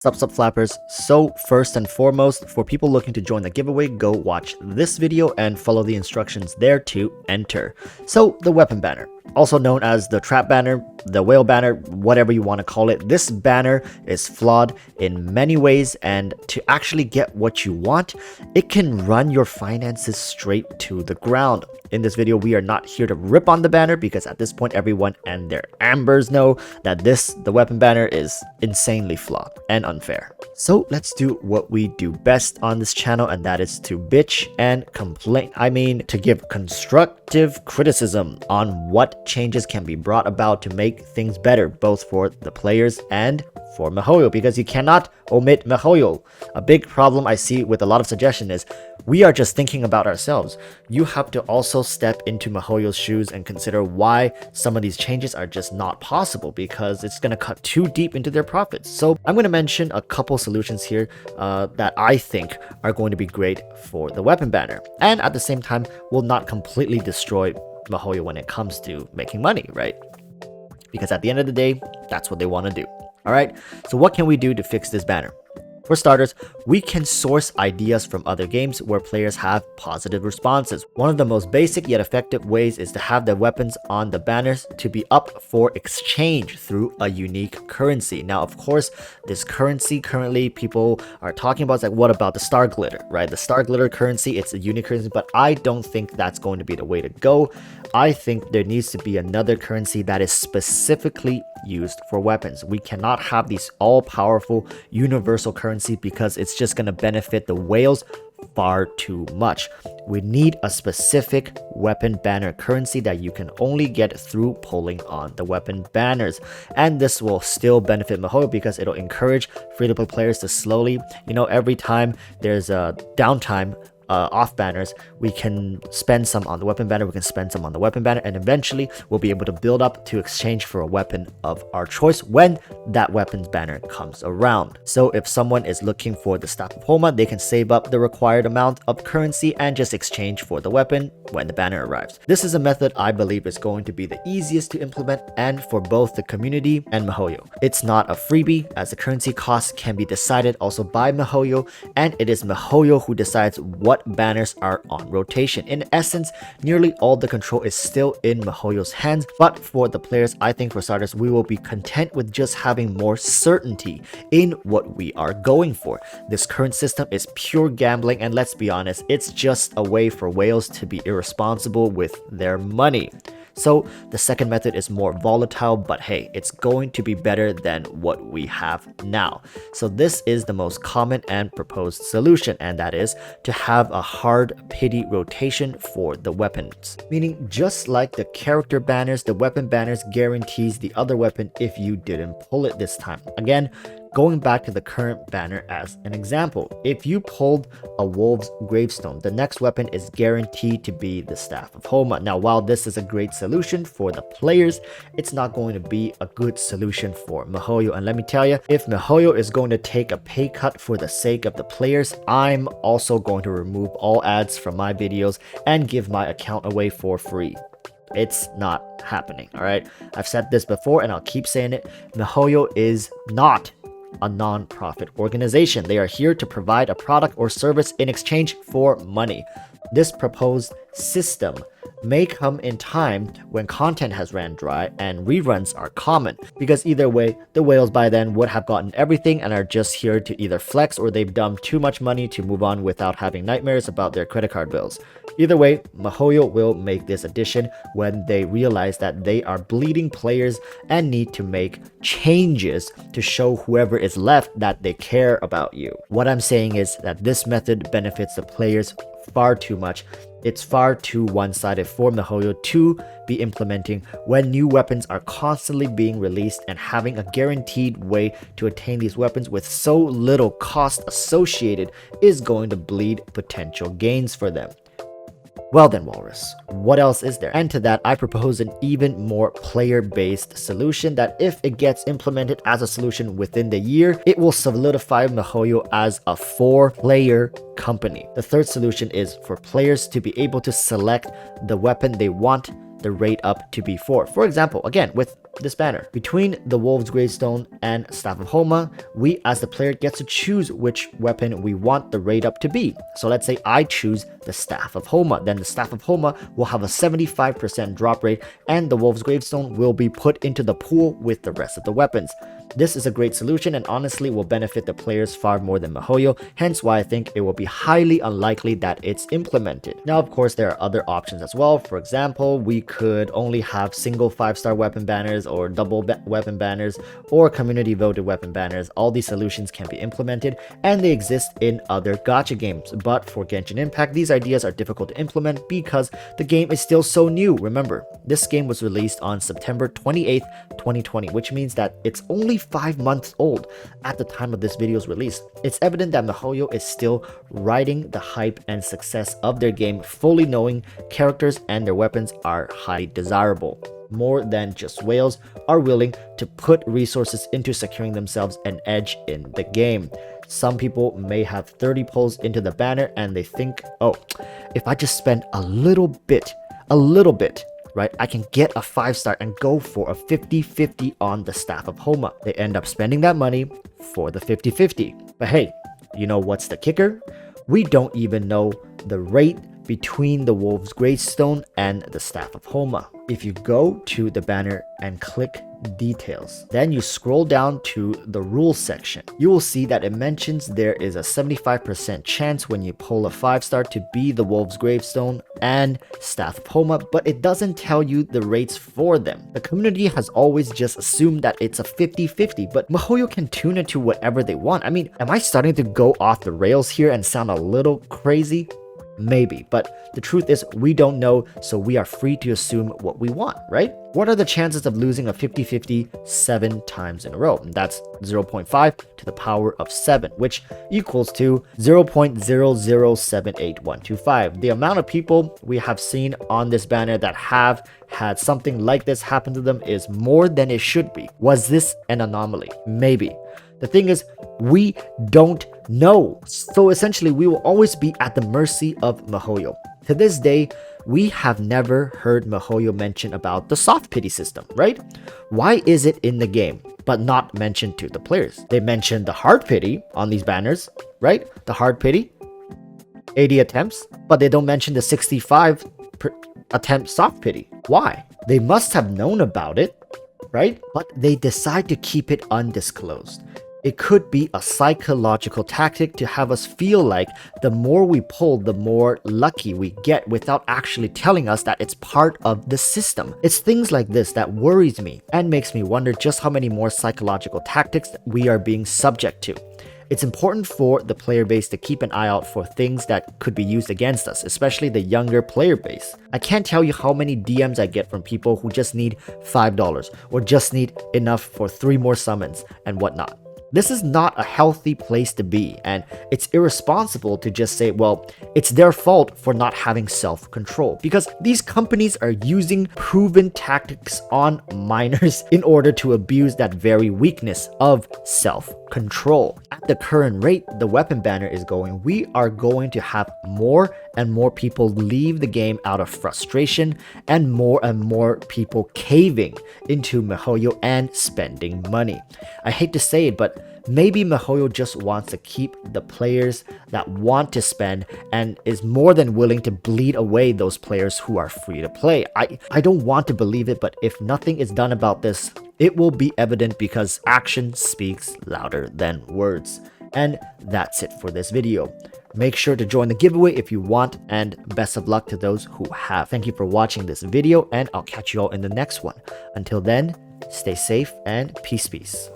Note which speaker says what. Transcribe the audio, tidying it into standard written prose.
Speaker 1: Sup flappers. So first and foremost, for people looking to join the giveaway, go watch this video and follow the instructions there to enter. So the weapon banner, also known as the trap banner, the whale banner, whatever you want to call it, this banner is flawed in many ways, and to actually get what you want, it can run your finances straight to the ground. In this video, we are not here to rip on the banner because at this point, everyone and their ambers know that the weapon banner is insanely flawed and unfair. So let's do what we do best on this channel, and that is to bitch and complain. I mean, to give constructive criticism on what changes can be brought about to make things better, both for the players and for miHoYo, because you cannot omit miHoYo. A big problem I see with a lot of suggestion is we are just thinking about ourselves. You have to also step into miHoYo's shoes and consider why some of these changes are just not possible, because it's going to cut too deep into their profits. So I'm going to mention a couple solutions here that I think are going to be great for the weapon banner, and at the same time will not completely destroy miHoYo when it comes to making money, right? Because at the end of the day, that's what they want to do. Alright, so what can we do to fix this banner? For starters, we can source ideas from other games where players have positive responses. One of the most basic yet effective ways is to have the weapons on the banners to be up for exchange through a unique currency. Now, of course, this currency currently people are talking about is like, what about the star glitter, right? The star glitter currency, it's a unique currency, but I don't think that's going to be the way to go. I think there needs to be another currency that is specifically used for weapons. We cannot have these all-powerful universal currency because it's just going to benefit the whales far too much. We need a specific weapon banner currency that you can only get through pulling on the weapon banners, and this will still benefit miHoYo because it'll encourage free-to-play players to slowly, every time there's a downtime off banners, we can spend some on the weapon banner, we can spend some on the weapon banner, and eventually we'll be able to build up to exchange for a weapon of our choice when that weapons banner comes around. So if someone is looking for the staff of Homa, they can save up the required amount of currency and just exchange for the weapon when the banner arrives. This is a method I believe is going to be the easiest to implement and for both the community and miHoYo. It's not a freebie, as the currency cost can be decided also by miHoYo, and it is miHoYo who decides what banners are on rotation. In essence, nearly all the control is still in miHoYo's hands, but for the players, I think for starters, we will be content with just having more certainty in what we are going for. This current system is pure gambling, and let's be honest, it's just a way for whales to be irresponsible with their money. So the second method is more volatile, but hey, it's going to be better than what we have now. So this is the most common and proposed solution, and that is to have a hard pity rotation for the weapons. Meaning, just like the character banners, the weapon banners guarantees the other weapon if you didn't pull it this time. Again, going back to the current banner as an example, if you pulled a wolf's gravestone, the next weapon is guaranteed to be the staff of Homa. Now, while this is a great solution for the players, it's not going to be a good solution for miHoYo. And let me tell you, if miHoYo is going to take a pay cut for the sake of the players, I'm also going to remove all ads from my videos and give my account away for free. It's not happening, all right? I've said this before and I'll keep saying it. miHoYo is not a non-profit organization. They are here to provide a product or service in exchange for money. This proposed system may come in time when content has ran dry and reruns are common, because either way, the whales by then would have gotten everything and are just here to either flex, or they've dumped too much money to move on without having nightmares about their credit card bills. Either way, miHoYo will make this addition when they realize that they are bleeding players and need to make changes to show whoever is left that they care about you. What I'm saying is that this method benefits the players far too much. It's far too one-sided for miHoYo to be implementing when new weapons are constantly being released, and having a guaranteed way to attain these weapons with so little cost associated is going to bleed potential gains for them. Well then, Walrus, what else is there? And to that, I propose an even more player-based solution that, if it gets implemented as a solution within the year, it will solidify miHoYo as a 4-player company. The third solution is for players to be able to select the weapon they want the rate up to be for. For example, again, with this banner. Between the Wolves Gravestone and Staff of Homa, we as the player get to choose which weapon we want the rate up to be. So let's say I choose the Staff of Homa, then the Staff of Homa will have a 75% drop rate and the Wolves Gravestone will be put into the pool with the rest of the weapons. This is a great solution and honestly will benefit the players far more than miHoYo, hence why I think it will be highly unlikely that it's implemented. Now of course there are other options as well. For example, we could only have single 5-star weapon banners or double weapon banners or community voted weapon banners. All these solutions can be implemented and they exist in other gacha games, but for Genshin Impact these ideas are difficult to implement because the game is still so new. Remember, this game was released on September 28th, 2020, which means that it's only 5 months old at the time of this video's release. It's evident that miHoYo is still riding the hype and success of their game, fully knowing characters and their weapons are highly desirable. More than just whales are willing to put resources into securing themselves an edge in the game. Some people may have 30 pulls into the banner and they think, oh, if I just spend a little bit, right, I can get a 5-star and go for a 50-50 on the Staff of Homa. They end up spending that money for the 50-50. But hey, you know what's the kicker? We don't even know the rate between the Wolves Gravestone and the Staff of Homa. If you go to the banner and click details, then you scroll down to the rules section, you will see that it mentions there is a 75% chance when you pull a 5-star to be the Wolves Gravestone and Staff of Homa, but it doesn't tell you the rates for them. The community has always just assumed that it's a 50-50, but miHoYo can tune it to whatever they want. I mean, am I starting to go off the rails here and sound a little crazy? Maybe, but the truth is we don't know, so we are free to assume what we want, right? What are the chances of losing a 50-50 7 times in a row? And that's 0.5 to the power of 7, which equals to 0.0078125. The amount of people we have seen on this banner that have had something like this happen to them is more than it should be. Was this an anomaly? Maybe. The thing is, we don't know. So essentially, we will always be at the mercy of miHoYo. To this day, we have never heard miHoYo mention about the soft pity system, right? Why is it in the game, but not mentioned to the players? They mention the hard pity on these banners, right? The hard pity, 80 attempts, but they don't mention the 65 attempt soft pity. Why? They must have known about it, right? But they decide to keep it undisclosed. It could be a psychological tactic to have us feel like the more we pull, the more lucky we get without actually telling us that it's part of the system. It's things like this that worries me and makes me wonder just how many more psychological tactics we are being subject to. It's important for the player base to keep an eye out for things that could be used against us, especially the younger player base. I can't tell you how many DMs I get from people who just need $5 or just need enough for 3 more summons and whatnot. This is not a healthy place to be, and it's irresponsible to just say, well, it's their fault for not having self-control, because these companies are using proven tactics on minors in order to abuse that very weakness of self-control. At the current rate the weapon banner is going, we are going to have more and more people leave the game out of frustration and more people caving into miHoYo and spending money. I hate to say it, but maybe miHoYo just wants to keep the players that want to spend and is more than willing to bleed away those players who are free to play. I don't want to believe it, but if nothing is done about this, it will be evident because action speaks louder than words. And that's it for this video. Make sure to join the giveaway if you want, and best of luck to those who have. Thank you for watching this video, and I'll catch you all in the next one. Until then, stay safe and peace.